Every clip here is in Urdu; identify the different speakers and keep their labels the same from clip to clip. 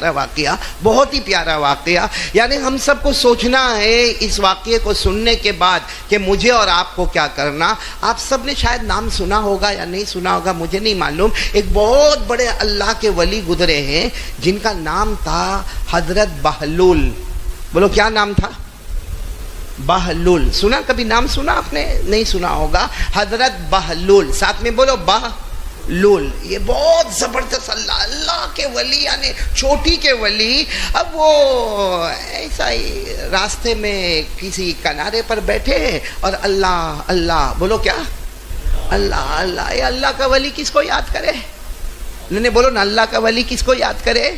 Speaker 1: پیارا واقعہ، بہت ہی پیارا واقعہ. یعنی ہم سب کو سوچنا ہے اس واقعے کو سننے کے بعد کہ مجھے اور آپ کو کیا کرنا. آپ سب نے شاید نام سنا ہوگا یا نہیں سنا ہوگا مجھے نہیں معلوم. ایک بہت بڑے اللہ کے ولی گزرے ہیں جن کا نام تھا حضرت بہلول. بولو کیا نام تھا؟ بہلول. سنا کبھی نام سنا آپ نے؟ نہیں سنا ہوگا. حضرت بہلول، ساتھ میں بولو بہلول. یہ بہت زبردست اللہ کے ولی، یعنی چوٹی کے ولی. اب وہ ایسا ہی راستے میں کسی کنارے پر بیٹھے اور اللہ اللہ، بولو کیا؟ اللہ اللہ. یہ اللہ کا ولی کس کو یاد کرے؟ نہیں بولو نا، اللہ کا ولی کس کو یاد کرے؟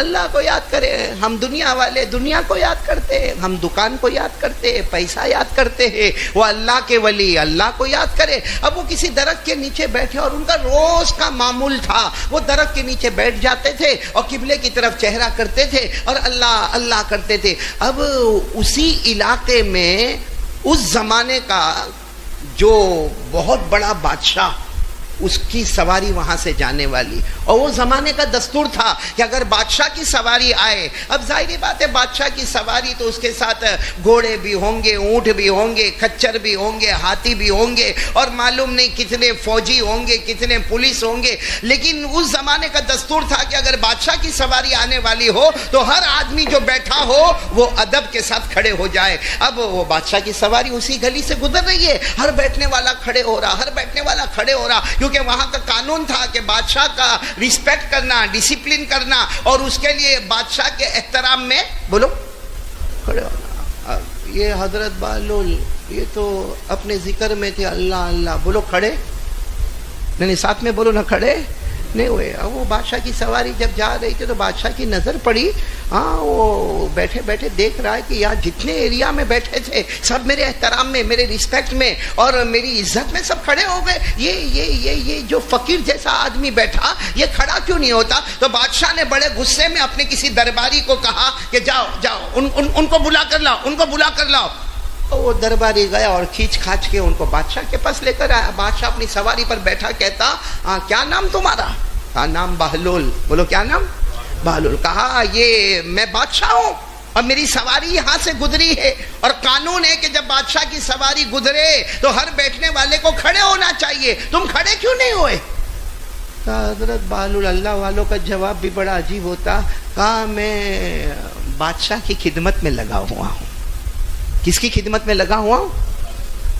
Speaker 1: اللہ کو یاد کرے. ہم دنیا والے دنیا کو یاد کرتے ہیں، ہم دکان کو یاد کرتے ہیں، پیسہ یاد کرتے ہیں. وہ اللہ کے ولی اللہ کو یاد کرے. اب وہ کسی درخت کے نیچے بیٹھے اور ان کا روز کا معمول تھا، وہ درخت کے نیچے بیٹھ جاتے تھے اور قبلے کی طرف چہرہ کرتے تھے اور اللہ اللہ کرتے تھے. اب اسی علاقے میں اس زمانے کا جو بہت بڑا بادشاہ، اس کی سواری وہاں سے جانے والی. اور وہ زمانے کا دستور تھا کہ اگر بادشاہ کی سواری آئے، اب ظاہری بات ہے بادشاہ کی سواری تو اس کے ساتھ گھوڑے بھی ہوں گے، اونٹ بھی ہوں گے، کچر بھی ہوں گے، ہاتھی بھی ہوں گے، اور معلوم نہیں کتنے فوجی ہوں گے، کتنے پولیس ہوں گے. لیکن اس زمانے کا دستور تھا کہ اگر بادشاہ کی سواری آنے والی ہو تو ہر آدمی جو بیٹھا ہو وہ ادب کے ساتھ کھڑے ہو جائے. اب وہ بادشاہ کی سواری اسی گلی سے گزر رہی ہے، ہر بیٹھنے والا کھڑے ہو رہا، ہر بیٹھنے والا کھڑے ہو رہا، کہ وہاں کا قانون تھا کہ بادشاہ کا ریسپیکٹ کرنا، ڈسپلن کرنا، اور اس کے لیے بادشاہ کے احترام میں بولو کھڑے ہونا. یہ حضرت بہلول یہ تو اپنے ذکر میں تھے، اللہ اللہ. بولو کھڑے نہیں، ساتھ میں بولو نہ کھڑے نہیں ہوئے. وہ بادشاہ کی سواری جب جا رہی تھی تو بادشاہ کی نظر پڑی. ہاں وہ بیٹھے بیٹھے دیکھ رہا ہے کہ یار جتنے ایریا میں بیٹھے تھے سب میرے احترام میں، میرے ریسپیکٹ میں اور میری عزت میں سب کھڑے ہو گئے. یہ جو فقیر جیسا آدمی بیٹھا یہ کھڑا کیوں نہیں ہوتا؟ تو بادشاہ نے بڑے غصے میں اپنے کسی درباری کو کہا کہ جاؤ جاؤ ان کو بلا کر لاؤ، ان کو بلا کر لاؤ. وہ درباری گیا اور کھینچ کھانچ کے ان کو بادشاہ کے پاس لے کر آیا. بادشاہ اپنی سواری پر بیٹھا، کہتا کیا نام تمہارا؟ کہا نام بہلول. بولو کیا نام؟ بہلول. کہا یہ میں بادشاہ ہوں اور میری سواری یہاں سے گزری ہے، اور قانون ہے کہ جب بادشاہ کی سواری گزرے تو ہر بیٹھنے والے کو کھڑے ہونا چاہیے، تم کھڑے کیوں نہیں ہوئے؟ کہا حضرت بہلول اللہ والوں کا جواب بھی بڑا عجیب ہوتا. کہا میں بادشاہ کی خدمت میں لگا ہوا ہوں. کس کی خدمت میں لگا ہوا ہوں؟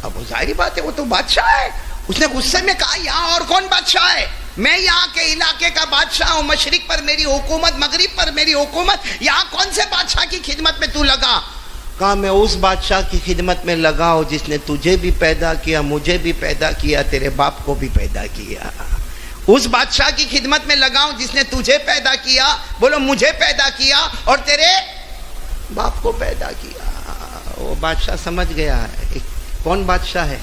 Speaker 1: اب وہ ظاہری بات ہے وہ تو بادشاہ ہے. اس نے غصے میں کہا یہاں اور کون بادشاہ ہے؟ میں یہاں کے علاقے کا بادشاہ ہوں. مشرق پر میری حکومت، مغرب پر میری حکومت. یہاں کون سے بادشاہ کی خدمت میں تو لگا؟ کہا میں اس بادشاہ کی خدمت میں لگا ہوں جس نے تجھے بھی پیدا کیا، مجھے بھی پیدا کیا، تیرے باپ کو بھی پیدا کیا. اس بادشاہ کی خدمت میں لگا ہوں جس نے تجھے پیدا کیا، بولو مجھے پیدا کیا، اور تیرے باپ کو پیدا کیا. وہ بادشاہ سمجھ گیا کون بادشاہ ہے؟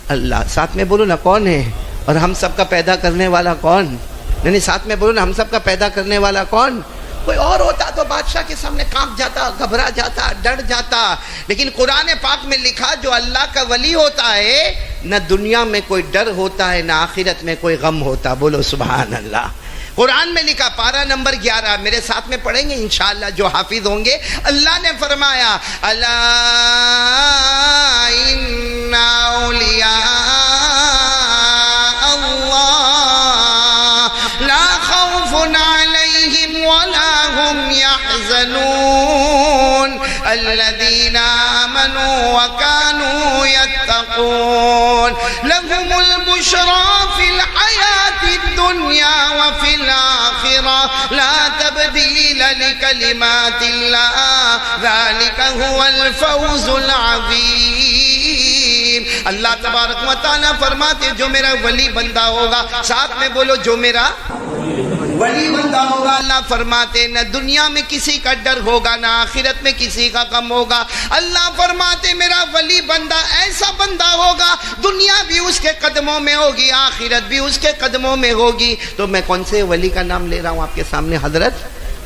Speaker 1: اللہ. ساتھ میں بولو نا کون ہے؟ اور ہم سب کا پیدا کرنے والا کون؟ نہیں ساتھ میں بولو نا ہم سب کا پیدا کرنے والا کون؟ کوئی اور ہوتا تو بادشاہ کے سامنے کانپ جاتا، گھبرا جاتا، ڈر جاتا. لیکن قرآن پاک میں لکھا جو اللہ کا ولی ہوتا ہے نہ دنیا میں کوئی ڈر ہوتا ہے نہ آخرت میں کوئی غم ہوتا. بولو سبحان اللہ. قرآن میں لکھا پارہ نمبر 11 میرے ساتھ میں پڑھیں گے انشاءاللہ جو حافظ ہوں گے. اللہ نے فرمایا الا ان اولیاء اللہ لا خوف علیہم ولا هم يحزنون الذين آمنوا وكانوا يتقون لهم البشرى في الحياة الدنيا وفي الآخرة لا تبديل لكلمات الله ذلك هو الفوز العظيم. اللہ تبارک و تعالیٰ فرماتے جو میرا ولی بندہ ہوگا، ساتھ میں بولو جو میرا ولی بندہ ہوگا، اللہ فرماتے نہ دنیا میں کسی کا ڈر ہوگا نہ آخرت میں کسی کا غم ہوگا. اللہ فرماتے میرا ولی بندہ ایسا بندہ ہوگا دنیا بھی اس کے قدموں میں ہوگی، آخرت بھی اس کے قدموں میں ہوگی. تو میں کون سے ولی کا نام لے رہا ہوں آپ کے سامنے؟ حضرت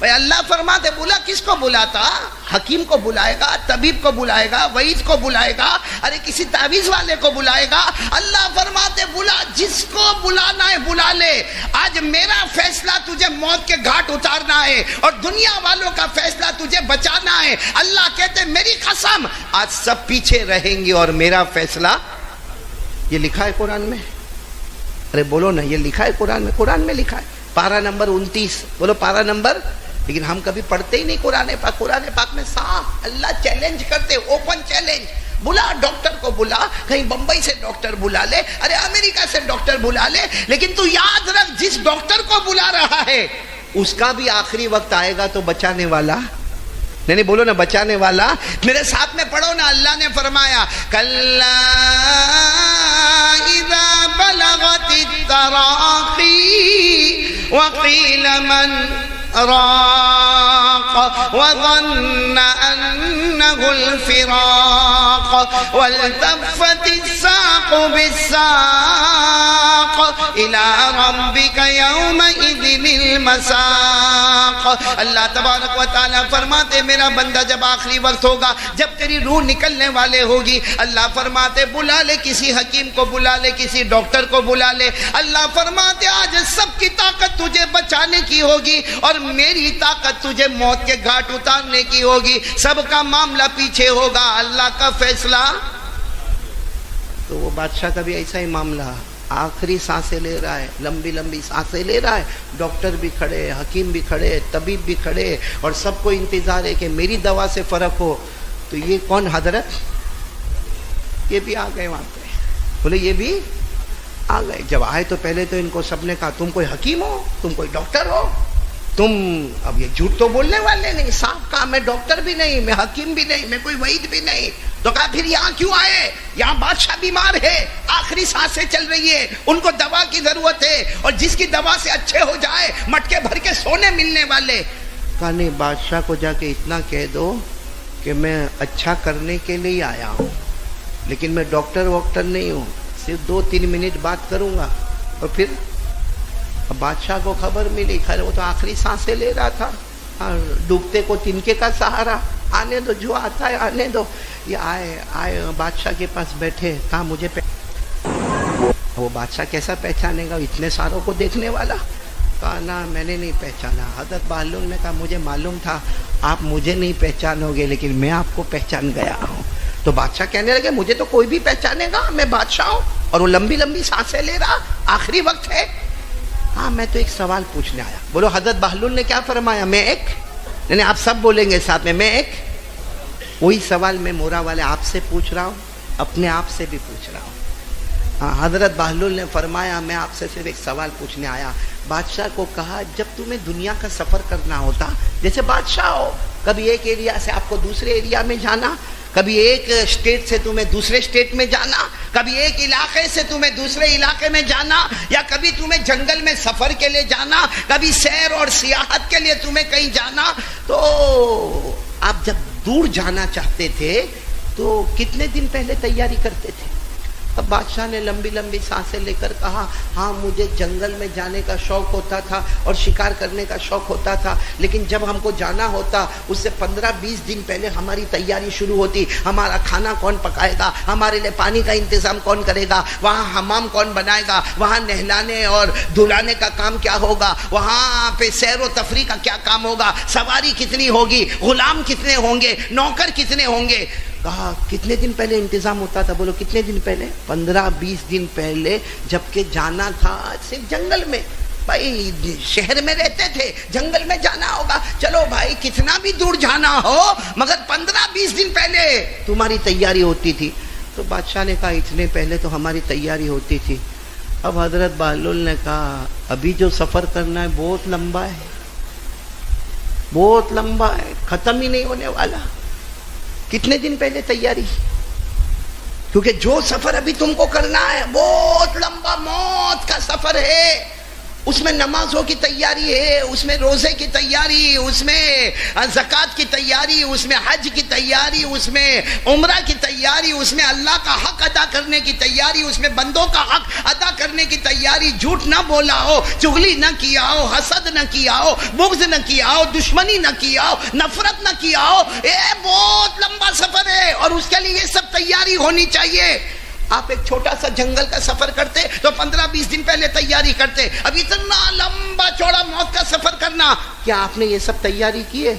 Speaker 1: بھائی اللہ فرماتے بلا کس کو بلاتا؟ حکیم کو بلائے گا، طبیب کو بلائے گا، وعید کو بلائے گا، ارے کسی تعویذ والے کو بلائے گا؟ اللہ فرماتے بلا جس کو بلانا ہے بلا لے۔ آج میرا فیصلہ تجھے موت کے گھاٹ اتارنا ہے اور دنیا والوں کا فیصلہ تجھے بچانا ہے۔ اللہ کہتے میری قسم آج سب پیچھے رہیں گے اور میرا فیصلہ، یہ لکھا ہے قرآن میں، ارے بولو نا، یہ لکھا ہے قرآن میں، قرآن میں لکھا ہے، پارہ نمبر 29، بولو پارہ نمبر، لیکن ہم کبھی پڑھتے ہی نہیں قرآن پاک۔ قرآن پاک میں صاف اللہ چیلنج کرتے، اوپن چیلنج، بلا ڈاکٹر کو بلا، کہیں بمبئی سے ڈاکٹر بلا لے، ارے امریکہ سے ڈاکٹر بلا لے، لیکن تو یاد رکھ جس ڈاکٹر کو بلا رہا ہے اس کا بھی آخری وقت آئے گا تو بچانے والا نہیں بولو نا، بچانے والا۔ میرے ساتھ میں پڑھو نا، اللہ نے فرمایا کلا اذا بلغت التراقی وقیل من راق وظن انه الفراق والتفت الساق بالساق الى ربك يومئذ المساق۔ اللہ تبارک و تعالیٰ فرماتے میرا بندہ جب آخری وقت ہوگا، جب تیری روح نکلنے والے ہوگی، اللہ فرماتے بلا لے، کسی حکیم کو بلا لے، کسی ڈاکٹر کو بلا لے۔ اللہ فرماتے آج سب کی طاقت تجھے بچانے کی ہوگی اور میری طاقت تجھے موت کے گھاٹ اتارنے کی ہوگی۔ سب کا معاملہ پیچھے ہوگا، اللہ کا فیصلہ۔ تو وہ بادشاہ کا بھی ایسا ہی معاملہ، آخری سانسیں لے رہا ہے، لمبی لمبی سانسیں لے رہا ہے، ڈاکٹر بھی کھڑے، حکیم بھی کھڑے، طبیب بھی کھڑے، اور سب کو انتظار ہے کہ میری دوا سے فرق ہو۔ تو یہ کون حضرت؟ یہ بھی آ گئے وہاں پہ، بولے یہ بھی آ گئے۔ جب آئے تو پہلے تو ان کو سب نے کہا تم کوئی حکیم ہو، تم کوئی ڈاکٹر ہو، تم اب یہ جھوٹ تو بولنے والے نہیں، صاف کہا میں ڈاکٹر بھی نہیں، میں حکیم بھی نہیں، میں کوئی وعید بھی نہیں۔ تو کہا پھر یہاں کیوں آئے؟ یہاں بادشاہ بیمار ہے، آخری سانسیں چل رہی ہے، ان کو دوا کی ضرورت ہے، اور جس کی دوا سے اچھے ہو جائے مٹکے بھر کے سونے ملنے والے۔ کہا نہیں، بادشاہ کو جا کے اتنا کہہ دو کہ میں اچھا کرنے کے لیے آیا ہوں، لیکن میں ڈاکٹر واکٹر نہیں ہوں، صرف 2-3 منٹ بات کروں گا۔ اور پھر بادشاہ کو خبر ملی، خیر وہ تو آخری سانسیں لے رہا تھا، ڈوبتے کو تنکے کا سہارا، آنے دو جو آتا ہے آنے دو۔ یہ آئے بادشاہ کے پاس بیٹھے، کہا مجھے وہ بادشاہ کیسا پہچانے گا اتنے ساروں کو دیکھنے والا؟ کہا نا میں نے نہیں پہچانا۔ حضرت بہلول نے کہا مجھے معلوم تھا آپ مجھے نہیں پہچانو گے، لیکن میں آپ کو پہچان گیا ہوں۔ تو بادشاہ کہنے لگے مجھے تو کوئی بھی پہچانے گا، میں بادشاہ ہوں۔ اور وہ لمبی لمبی سانسیں لے رہا، آخری وقت ہے۔ ہاں میں تو ایک سوال پوچھنے آیا۔ بولو حضرت بہلول نے کیا فرمایا؟ میں ایک، نہیں آپ سب بولیں گے ساتھ میں ایک، وہی سوال میں مورا والے آپ سے پوچھ رہا ہوں، اپنے آپ سے بھی پوچھ رہا ہوں۔ ہاں حضرت بہلول نے فرمایا میں آپ سے صرف ایک سوال پوچھنے آیا۔ بادشاہ کو کہا جب تمہیں دنیا کا سفر کرنا ہوتا، جیسے بادشاہ ہو، کبھی ایک ایریا سے آپ کو دوسرے ایریا میں جانا، کبھی ایک اسٹیٹ سے تمہیں دوسرے اسٹیٹ میں جانا، کبھی ایک علاقے سے تمہیں دوسرے علاقے میں جانا، یا کبھی تمہیں جنگل میں سفر کے لیے جانا، کبھی سیر اور سیاحت کے لیے تمہیں کہیں جانا، تو آپ جب دور جانا چاہتے تھے تو کتنے دن پہلے تیاری کرتے تھے؟ اب بادشاہ نے لمبی لمبی سانسیں لے کر کہا ہاں مجھے جنگل میں جانے کا شوق ہوتا تھا اور شکار کرنے کا شوق ہوتا تھا، لیکن جب ہم کو جانا ہوتا اس سے 15-20 دن پہلے ہماری تیاری شروع ہوتی، ہمارا کھانا کون پکائے گا، ہمارے لیے پانی کا انتظام کون کرے گا، وہاں حمام کون بنائے گا، وہاں نہلانے اور دھلانے کا کام کیا ہوگا، وہاں پہ سیر و تفریح کا کیا کام ہوگا، سواری کتنی ہوگی، غلام کتنے ہوں گے، نوکر کتنے ہوں گے۔ کہا کتنے دن پہلے انتظام ہوتا تھا؟ بولو کتنے دن پہلے؟ 15-20 دن پہلے، جبکہ جانا تھا صرف جنگل میں۔ بھائی شہر میں رہتے تھے، جنگل میں جانا ہوگا، چلو بھائی کتنا بھی دور جانا ہو مگر 15-20 دن پہلے تمہاری تیاری ہوتی تھی۔ تو بادشاہ نے کہا اتنے پہلے تو ہماری تیاری ہوتی تھی۔ اب حضرت بہلول نے کہا ابھی جو سفر کرنا ہے بہت لمبا ہے، بہت لمبا ہے، ختم ہی نہیں ہونے والا۔ کتنے دن پہلے تیاری؟ کیونکہ جو سفر ابھی تم کو کرنا ہے بہت لمبا، موت کا سفر ہے۔ اس میں نمازوں کی تیاری ہے، اس میں روزے کی تیاری، اس میں زکوٰۃ کی تیاری، اس میں حج کی تیاری، اس میں عمرہ کی تیاری، اس میں اللہ کا حق ادا کرنے کی تیاری، اس میں بندوں کا حق ادا کرنے کی تیاری، جھوٹ نہ بولا ہو، چغلی نہ کیا ہو، حسد نہ کیا ہو، بغض نہ کیا ہو، دشمنی نہ کیا ہو، نفرت نہ کیا ہو. یہ بہت لمبا سفر ہے اور اس کے لیے یہ سب تیاری ہونی چاہیے. آپ ایک چھوٹا سا جنگل کا سفر کرتے تو 15-20 دن پہلے تیاری کرتے. اب اتنا لمبا چوڑا موت کا سفر کرنا، کیا آپ نے یہ سب تیاری کی ہے؟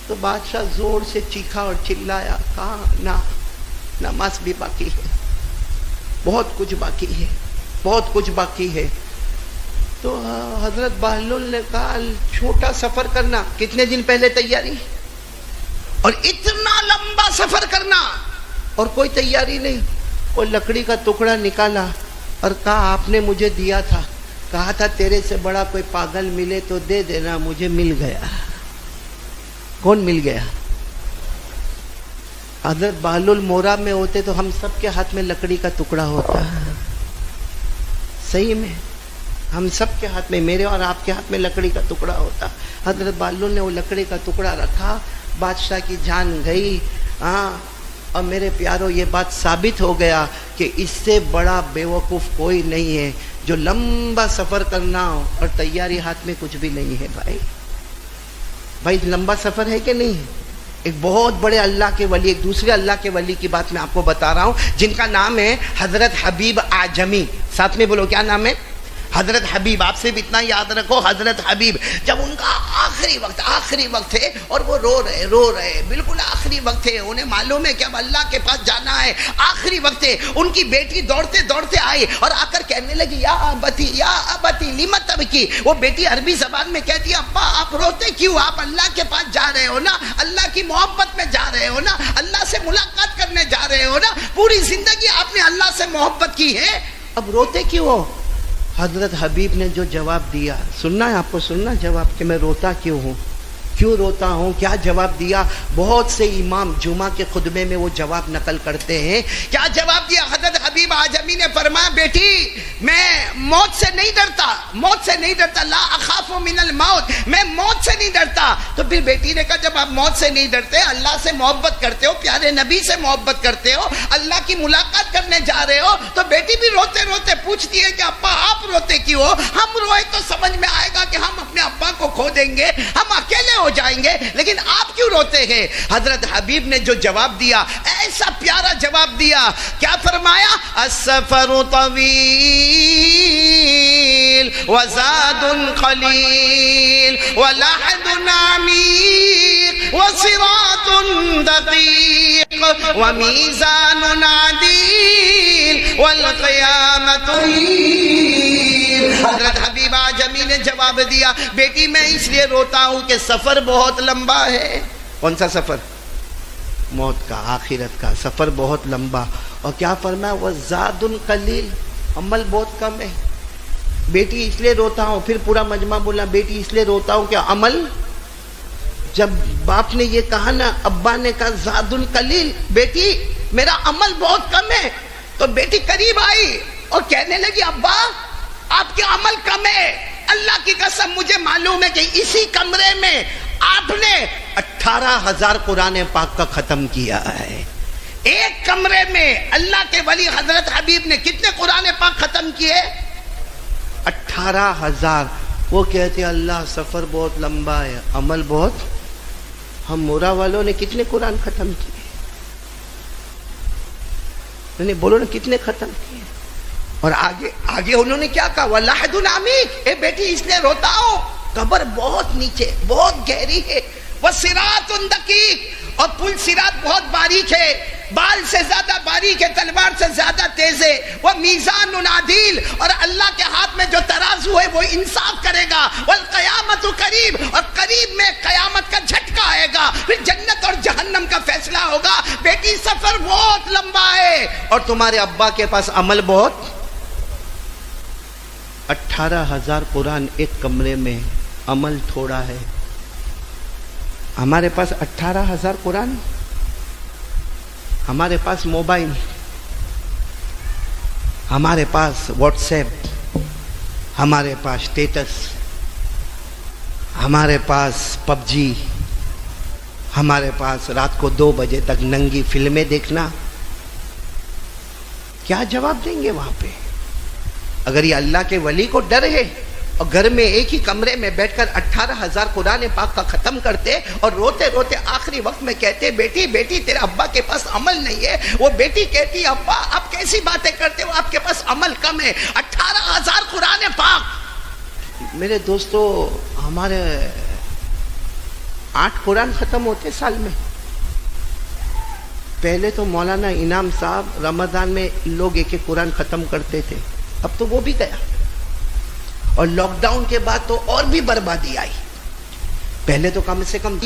Speaker 1: تو بادشاہ زور سے چیخا اور چلایا، کہا نہ، نماز بھی باقی ہے، بہت کچھ باقی ہے، بہت کچھ باقی ہے. تو حضرت بہلول نے کہا چھوٹا سفر کرنا، کتنے دن پہلے تیاری، اور اتنا لمبا سفر کرنا اور کوئی تیاری نہیں. وہ لکڑی کا ٹکڑا نکالا اور کہا آپ نے مجھے دیا تھا، کہا تھا تیرے سے بڑا کوئی پاگل ملے تو دے دینا، مجھے مل گیا. کون مل گیا؟ حضرت بہلول مورا میں ہوتے تو ہم سب کے ہاتھ میں لکڑی کا ٹکڑا ہوتا. صحیح میں ہم سب کے ہاتھ میں، میرے اور آپ کے ہاتھ میں لکڑی کا ٹکڑا ہوتا. حضرت بہلول نے وہ لکڑی کا ٹکڑا رکھا، بادشاہ کی جان گئی. اور میرے پیاروں یہ بات ثابت ہو گیا کہ اس سے بڑا بیوقوف کوئی نہیں ہے جو لمبا سفر کرنا ہو اور تیاری ہاتھ میں کچھ بھی نہیں ہے. بھائی لمبا سفر ہے کہ نہیں ہے؟ ایک بہت بڑے اللہ کے ولی، ایک دوسرے اللہ کے ولی کی بات میں آپ کو بتا رہا ہوں، جن کا نام ہے حضرت حبیب اعجمی. ساتھ میں بولو کیا نام ہے؟ حضرت حبیب. آپ سے بھی اتنا یاد رکھو، حضرت حبیب. جب ان کا آخری وقت ہے اور وہ رو رہے بالکل آخری وقت ہے، انہیں معلوم ہے کہ اب اللہ کے پاس جانا ہے، آخری وقت ہے. ان کی بیٹی دوڑتے آئی اور آ کر کہنے لگی یا ابتی لم تبکی. وہ بیٹی عربی زبان میں کہتی ہے ابا آپ روتے کیوں؟ آپ اللہ کے پاس جا رہے ہو نا، اللہ کی محبت میں جا رہے ہو نا، اللہ سے ملاقات کرنے جا رہے ہو نا، پوری زندگی آپ نے اللہ سے محبت کی ہے، اب روتے کیوں ہو؟ حضرت حبیب نے جو جواب دیا، سننا ہے آپ کو، سننا جواب کہ میں روتا کیوں ہوں، کیوں روتا ہوں، کیا جواب دیا. بہت سے امام جمعہ کے خطبے میں وہ جواب نقل کرتے ہیں. کیا جواب دیا؟ حضرت حبیب اعجمی نے فرمایا بیٹی میں موت سے نہیں ڈرتا، لا اخاف من الموت، میں موت سے نہیں ڈرتا. تو پھر بیٹی نے کہا جب آپ موت سے نہیں ڈرتے، اللہ سے محبت کرتے ہو، پیارے نبی سے محبت کرتے ہو، اللہ کی ملاقات کرنے جا رہے ہو، تو بیٹی بھی روتے پوچھتی ہے کہ ابا آپ روتے کیوں ہو؟ ہم روئے تو سمجھ میں آئے گا کہ ہم اپنے ابا کو کھو دیں گے، ہم اکیلے ہو جائیں گے، لیکن آپ کیوں روتے ہیں؟ حضرت حبیب نے جو جواب دیا، ایسا پیارا جواب دیا، کیا فرمایا؟ السفر طویل وزاد قلیل ولحد عمیق وصراط دقیق ومیزان عدیل والقیامت. حضرت حبیب اعجمی نے جواب دیا بیٹی میں اس لیے روتا ہوں کہ سفر بہت لمبا ہے. کون سا سفر؟ موت کا، آخرت کا سفر بہت لمبا. اور کیا فرمایا؟ وزاد قلیل، عمل بہت کم ہے. بیٹی اس لیے روتا ہوں، پھر پورا مجمع بولا بیٹی اس لیے روتا ہوں کہ عمل. جب باپ نے یہ کہا نا، ابا نے کہا زاد قلیل، بیٹی میرا عمل بہت کم ہے، تو بیٹی قریب آئی اور کہنے لگی ابا آپ کے عمل کم ہے، اللہ کی قسم مجھے معلوم ہے کہ اسی کمرے میں آپ نے 18,000 قرآن پاک کا ختم کیا ہے. ایک کمرے میں اللہ کے ولی حضرت حبیب نے کتنے قرآن پاک ختم کیے؟ 18,000. وہ کہتے اللہ سفر بہت لمبا ہے، عمل بہت. ہم مورا والوں نے کتنے قرآن ختم کیے؟ نہیں بولو نا کتنے ختم کیے. اور آگے انہوں نے کیا کہا؟ وَلَحْدٌ عَمِيقٌ، اے بیٹی اس لیے روتا ہوں قبر بہت نیچے، بہت گہری ہے. وَصِرَاطٌ دَقِيقٌ، اور پل صراط بہت باریک ہے، بال سے زیادہ باریک ہے، تلوار سے زیادہ تیز ہے. وَمِيزَانٌ عَدِيلٌ، اور اللہ کے ہاتھ میں جو ترازو ہے وہ انصاف کرے گا. وَالْقِيَامَةُ قَرِيبٌ، اور قریب میں قیامت کا جھٹکا آئے گا، پھر جنت اور جہنم کا فیصلہ ہوگا. بیٹی سفر بہت لمبا ہے اور تمہارے ابا کے پاس عمل بہت. 18,000 قرآن ایک کمرے میں، عمل تھوڑا ہے. ہمارے پاس 18,000 قرآن، ہمارے پاس موبائل، ہمارے پاس واٹس ایپ، ہمارے پاس اسٹیٹس، ہمارے پاس پب جی، ہمارے پاس رات کو 2 بجے تک ننگی فلمیں دیکھنا. کیا جواب دیں گے وہاں پہ؟ اگر یہ اللہ کے ولی کو ڈر ہے اور گھر میں ایک ہی کمرے میں بیٹھ کر 18,000 قرآن پاک کا ختم کرتے اور روتے روتے آخری وقت میں کہتے بیٹی بیٹی تیرے ابا کے پاس عمل نہیں ہے، وہ بیٹی کہتی ابا آپ کیسی باتیں کرتے ہو، آپ کے پاس عمل کم ہے، 18,000 قرآن پاک. میرے دوستو، ہمارے 8 قرآن ختم ہوتے سال میں. پہلے تو مولانا انعام صاحب رمضان میں لوگ ایک قرآن ختم کرتے تھے، اب تو وہ بھی گیا. اور لاک ڈاؤن کے بعد تو اور بھی بربادی آئی. پہلے تو کم سے کم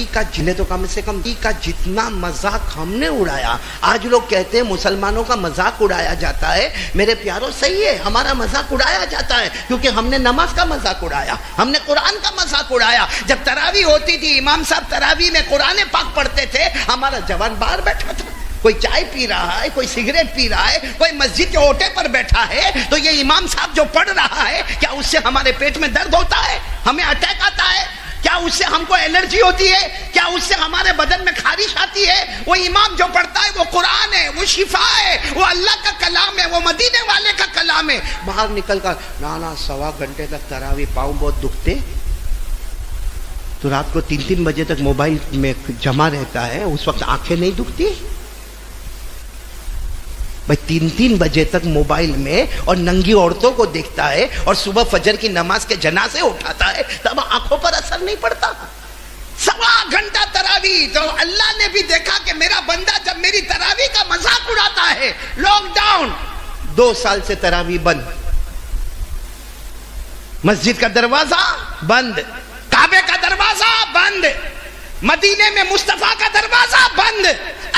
Speaker 1: کا جتنا مذاق ہم نے اڑایا، آج لوگ کہتے ہیں مسلمانوں کا مذاق اڑایا جاتا ہے. میرے پیاروں صحیح ہے، ہمارا مذاق اڑایا جاتا ہے کیونکہ ہم نے نماز کا مذاق اڑایا، ہم نے قرآن کا مذاق اڑایا. جب تراویح ہوتی تھی، امام صاحب تراویح میں قرآن پاک پڑھتے تھے، ہمارا جوان باہر بیٹھا تھا، کوئی چائے پی رہا ہے، کوئی سگریٹ پی رہا ہے، کوئی مسجد کے اوٹے پر بیٹھا ہے، تو یہ امام صاحب جو پڑھ رہا ہے کیا اس سے ہمارے پیٹ میں درد ہوتا ہے، ہمیں اٹیک آتا ہے، کیا اس سے ہم کو الرجی ہوتی ہے، کیا اس سے ہمارے بدن میں خارش آتی ہے؟ وہ امام جو پڑھتا ہے وہ قرآن ہے، وہ شفا ہے، وہ اللہ کا کلام ہے، وہ مدینے والے کا کلام ہے. باہر نکل کر نا 1.25 گھنٹے تک تراویح، پاؤں بہت دکھتے، تو رات کو 3 بجے تک موبائل میں جمع رہتا ہے، اس وقت آنکھیں نہیں دکھتی بھائی؟ 3 بجے تک موبائل میں اور ننگی عورتوں کو دیکھتا ہے اور صبح فجر کی نماز کے جنازے اٹھاتا ہے، تب آنکھوں پر اثر نہیں پڑتا. 1.25 گھنٹہ تراویح، تو اللہ نے بھی دیکھا کہ میرا بندہ جب میری تراویح کا مذاق اڑاتا ہے. لاک ڈاؤن، 2 سال سے تراویح بند، مسجد کا دروازہ بند، کعبے کا دروازہ بند، مدینے میں مصطفیٰ کا دروازہ بند.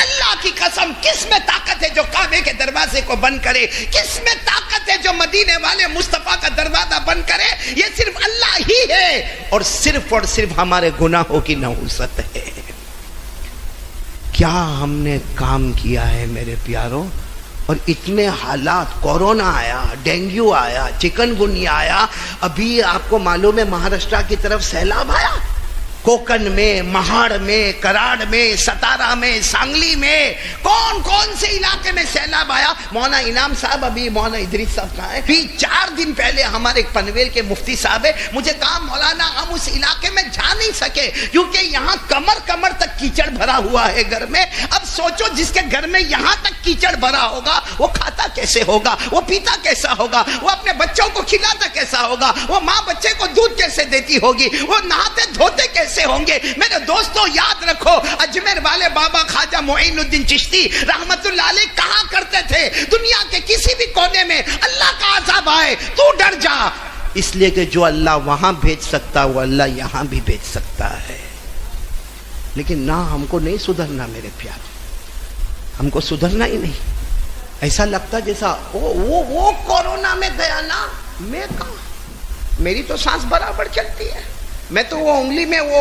Speaker 1: اللہ کی قسم، کس میں طاقت ہے جو کعبے کے دروازے کو بند کرے؟ کس میں طاقت ہے جو مدینے والے مصطفیٰ کا دروازہ بند کرے؟ یہ صرف اللہ ہی ہے، اور صرف ہمارے گناہوں کی نحوست ہے. کیا ہم نے کام کیا ہے میرے پیاروں؟ اور اتنے حالات، کورونا آیا، ڈینگیو آیا، چکن گنیا آیا، ابھی آپ کو معلوم ہے مہاراشٹر کی طرف سیلاب آیا، کوکن میں، مہاڑ میں، کراڑ میں، ستارہ میں، سانگلی میں، کون سے علاقے میں سیلاب آیا. مولانا انعام صاحب، ابھی مولانا ادریس صاحب کہاں ہیں؟ 4 دن پہلے ہمارے پنویل کے مفتی صاحب ہے، مجھے کہا مولانا ہم اس علاقے میں جا نہیں سکے کیونکہ یہاں کمر تک کیچڑ بھرا ہوا ہے گھر میں. اب سوچو جس کے گھر میں یہاں تک کیچڑ بھرا ہوگا وہ کھاتا کیسے ہوگا، وہ پیتا کیسا ہوگا، وہ اپنے بچوں کو کھلاتا کیسا ہوگا، وہ ماں بچے کو دودھ کیسے دیتی ہوگی، وہ نہاتے دھوتے کیسے ہوں گے؟ میرے دوستو یاد رکھو، اجمیر والے بابا خواجہ معین الدین چشتی رحمت اللہ علیہ کہا کرتے تھے، دنیا کے کسی بھی کونے میں اللہ کا عذاب آئے تو ڈر جا، اس لیے کہ جو اللہ وہاں بھیج سکتا وہ اللہ یہاں بھی بھیج سکتا ہے. لیکن نہ ہم کو نہیں سدھرنا میرے پیارے، ہم کو سدھرنا ہی نہیں. ایسا لگتا جیسا وہ کورونا میں گیا نا، میں کہاں، میری تو سانس برابر چلتی ہے، میں تو وہ انگلی میں وہ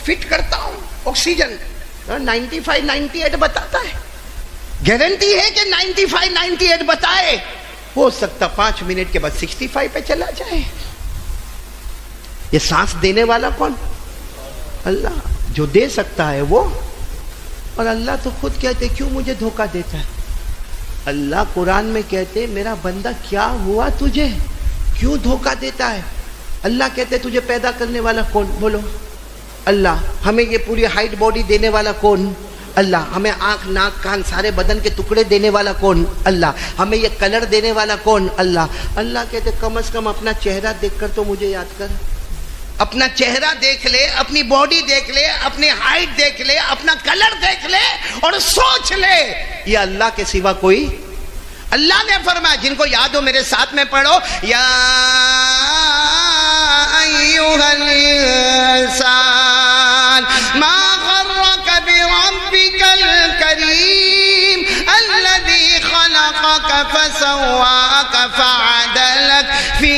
Speaker 1: فٹ کرتا ہوں آکسیجن، 95-98 بتاتا ہے، گارنٹی ہے کہ 95-98 بتائے، ہو سکتا 5 منٹ کے بعد 65 پہ چلا جائے. یہ سانس دینے والا کون؟ اللہ. جو دے سکتا ہے وہ، اور اللہ تو خود کہتے کیوں مجھے دھوکہ دیتا ہے. اللہ قرآن میں کہتے میرا بندہ کیا ہوا تجھے، کیوں دھوکہ دیتا ہے؟ اللہ کہتے تجھے پیدا کرنے والا کون؟ بولو اللہ. ہمیں یہ پوری ہائٹ باڈی دینے والا کون؟ اللہ. ہمیں آنکھ ناک کان سارے بدن کے ٹکڑے دینے والا کون؟ اللہ. ہمیں یہ کلر دینے والا کون؟ اللہ. اللہ کہتے کم از کم اپنا چہرہ دیکھ کر تو مجھے یاد کر. اپنا چہرہ دیکھ لے، اپنی باڈی دیکھ لے، اپنی ہائٹ دیکھ لے، اپنا کلر دیکھ لے اور سوچ لے یہ اللہ کے سوا کوئی. اللہ نے فرمایا، جن کو یاد ہو میرے ساتھ میں پڑھو، یا ایھا الانسان ما غرک بربک الکریم الذی خلقک فسواک فعدلک فی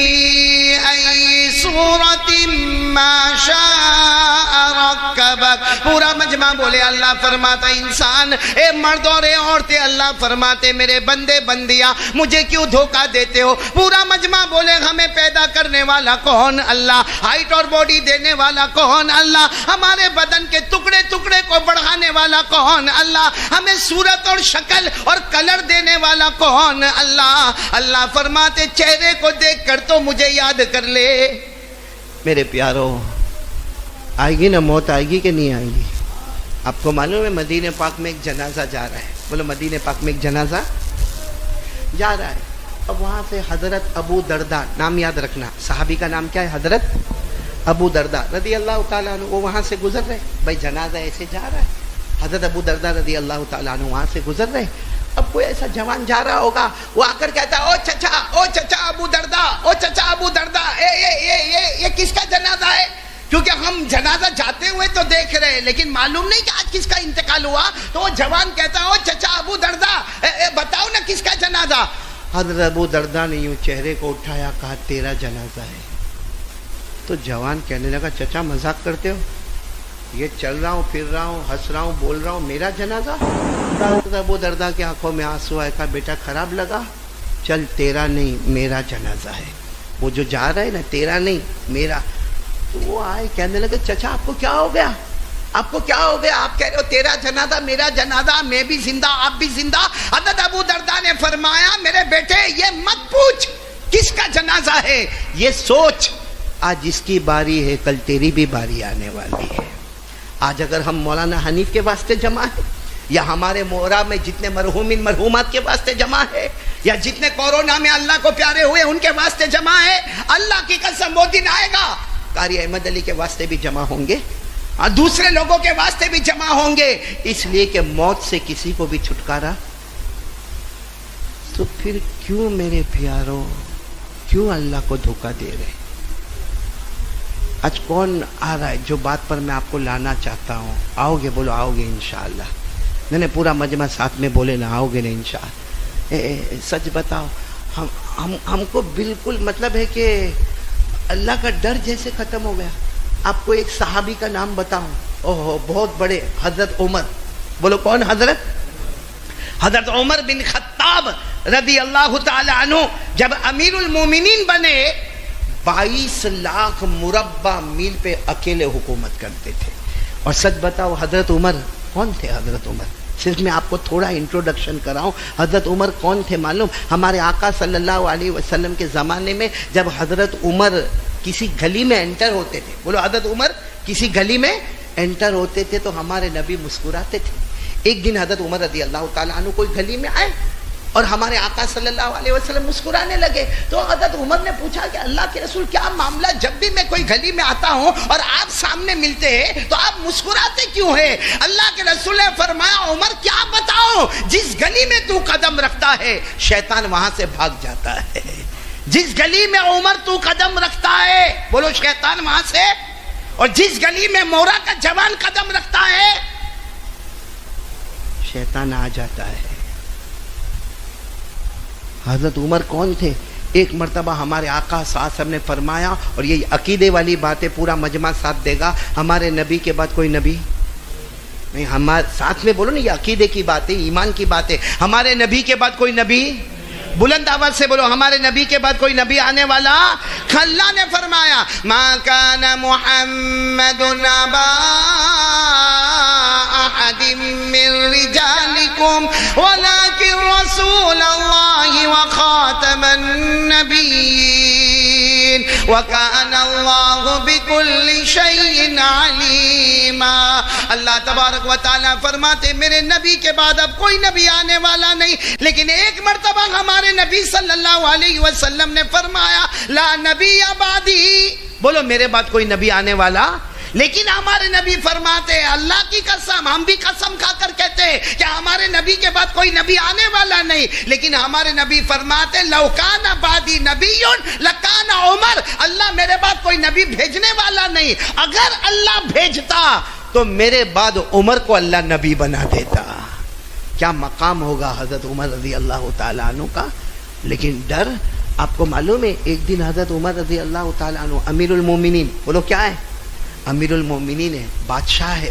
Speaker 1: ای صورت ما شاء رکبک. پورا مجمع بولے اللہ فرماتا انسان اے مرد اور اے عورتیں اللہ فرماتے میرے بندے بندیاں مجھے کیوں دھوکہ دیتے ہو؟ پورا مجمع بولے ہمیں پیدا کرنے والا کون؟ اللہ۔ ہائٹ اور باڈی دینے والا کون؟ اللہ۔ ہمارے بدن کے ٹکڑے ٹکڑے کو بڑھانے والا کون؟ اللہ۔ ہمیں صورت اور شکل اور کلر دینے والا کون؟ اللہ۔ اللہ فرماتے چہرے کو دیکھ کر تو مجھے یاد کر لے۔ میرے پیارو آئے گی نا موت، آئے گی کہ نہیں آئے گی؟ آپ کو معلوم ہے مدینہ پاک میں ایک جنازہ جا رہا ہے، بولو مدینہ پاک میں ایک جنازہ جا رہا ہے، اب وہاں سے حضرت ابو درداء، نام یاد رکھنا صحابی کا نام کیا ہے؟ حضرت ابو درداء رضی اللہ تعالیٰ عنہ، وہ وہاں سے گزر رہے، بھائی جنازہ ایسے جا رہا ہے، حضرت ابو درداء رضی اللہ تعالیٰ عنہ وہاں سے گزر رہے، اب کوئی ایسا جوان جا رہا ہوگا، وہ آ کر کہتا ہے او چچا ابو درداء، او چچا ابو درداء، یہ کس کا جنازہ ہے؟ کیونکہ ہم جنازہ جاتے ہوئے تو دیکھ رہے ہیں لیکن معلوم نہیں کہ آج کس کا انتقال ہوا، تو وہ جوان کہتا ہے او چچا ابو درداء بتاؤ نا کس کا جنازہ؟ حضرت ابو درداء نے یوں چہرے کو اٹھایا، کہا تیرا جنازہ ہے۔ تو جوان کہنے لگا چچا مذاق کرتے ہو؟ یہ چل رہا ہوں پھر رہا ہوں ہنس رہا ہوں بول رہا ہوں، میرا جنازہ؟ حضرت ابو درداء کی آنکھوں میں آنسو آئے، کہا بیٹا خراب لگا، چل تیرا نہیں میرا جنازہ ہے، وہ جو جا رہا ہے نا تیرا نہیں میرا۔ تو وہ آئے کہنے لگے چچا آپ کو کیا ہو گیا؟ آپ کو کیا ہو گیا؟ آپ کہہ رہے ہو تیرا جنازہ میرا جنازہ، میں بھی زندہ آپ بھی زندہ۔ حضرت ابو درداء نے فرمایا میرے بیٹے یہ مت پوچھ کس کا جنازہ ہے، یہ سوچ آج جس کی باری ہے کل تیری بھی باری آنے والی ہے۔ آج اگر ہم مولانا حنیف کے واسطے جمع ہیں یا ہمارے مورا میں جتنے مرحومین مرحومات کے واسطے جمع ہے یا جتنے کورونا میں اللہ کو پیارے ہوئے ان کے واسطے جمع ہے، اللہ کی قسم وہ دن آئے گا قاری احمد علی کے واسطے بھی جمع ہوں گے اور دوسرے لوگوں کے واسطے بھی جمع ہوں گے، اس لیے کہ موت سے کسی کو بھی چھٹکارا۔ تو پھر کیوں میرے پیاروں کیوں اللہ کو دھوکہ دے رہے؟ آج کون آ رہا ہے جو بات پر میں آپ کو لانا چاہتا ہوں؟ آؤ گے؟ بولو آؤ گے انشاءاللہ۔ نہیں پورا مجمع ساتھ میں بولے نا آؤ گے نا انشاءاللہ۔ سچ بتاؤ ہم کو بالکل مطلب ہے کہ اللہ کا ڈر جیسے ختم ہو گیا۔ آپ کو ایک صحابی کا نام بتاؤں، اوہ بہت بڑے، حضرت عمر، بولو کون؟ حضرت عمر بن خطاب رضی اللہ تعالی عنہ جب امیر المومنین بنے 22 لاکھ مربع میل پہ اکیلے حکومت کرتے تھے۔ اور سچ بتاؤ حضرت عمر کون تھے؟ حضرت عمر صرف میں آپ کو تھوڑا انٹروڈکشن کراؤں، حضرت عمر کون تھے معلوم؟ ہمارے آقا صلی اللہ علیہ وسلم کے زمانے میں جب حضرت عمر کسی گلی میں انٹر ہوتے تھے، بولو حضرت عمر کسی گلی میں انٹر ہوتے تھے تو ہمارے نبی مسکراتے تھے۔ ایک دن حضرت عمر رضی اللہ تعالیٰ عنہ کوئی گلی میں آئے اور ہمارے آقا صلی اللہ علیہ وسلم مسکرانے لگے، تو حضرت عمر نے پوچھا کہ اللہ کے رسول کیا معاملہ، جب بھی میں کوئی گلی میں آتا ہوں اور آپ سامنے ملتے ہیں تو آپ مسکراتے کیوں ہیں؟ اللہ کے رسول نے فرمایا عمر کیا بتاؤں، جس گلی میں تو قدم رکھتا ہے شیطان وہاں سے بھاگ جاتا ہے۔ جس گلی میں عمر تو قدم رکھتا ہے بولو شیطان وہاں سے، اور جس گلی میں مورا کا جوان قدم رکھتا ہے شیطان آ جاتا ہے۔ حضرت عمر کون تھے؟ ایک مرتبہ ہمارے آقا صلی اللہ علیہ وسلم نے فرمایا، اور یہ عقیدے والی باتیں پورا مجمع ساتھ دے گا، ہمارے نبی کے بعد کوئی نبی نہیں، ہمارے ساتھ میں بولو نا، یہ عقیدے کی باتیں ایمان کی باتیں، ہمارے نبی کے بعد کوئی نبی، بلند آواز سے بولو ہمارے نبی کے بعد کوئی نبی آنے والا۔ اللہ نے فرمایا ما کان محمد ابا احد من رجالکم ولکن رسول اللہ وخاتم النبیین وکان اللہ بکل شیء علیما۔ اللہ تبارک و تعالیٰ فرماتے میرے نبی کے بعد اب کوئی نبی آنے والا نہیں، لیکن ایک مرتبہ ہمارے نبی صلی اللہ علیہ وسلم نے فرمایا لا نبی بعدی، بولو میرے بعد کوئی نبی آنے والا، لیکن ہمارے نبی فرماتے اللہ کی قسم، ہم بھی قسم کھا کر کہتے ہیں کہ ہمارے نبی کے بعد کوئی نبی آنے والا نہیں، لیکن ہمارے نبی فرماتے لو کان بعدی نبی لکان عمر، اللہ میرے بعد کوئی نبی بھیجنے والا نہیں، اگر اللہ بھیجتا تو میرے بعد عمر کو اللہ نبی بنا دیتا۔ کیا مقام ہوگا حضرت عمر رضی اللہ تعالیٰ عنہ کا، لیکن ڈر آپ کو معلوم ہے۔ ایک دن حضرت عمر رضی اللہ تعالیٰ عنہ امیر المومنین، بولو کیا ہے؟ امیر المومنین ہے، بادشاہ ہے،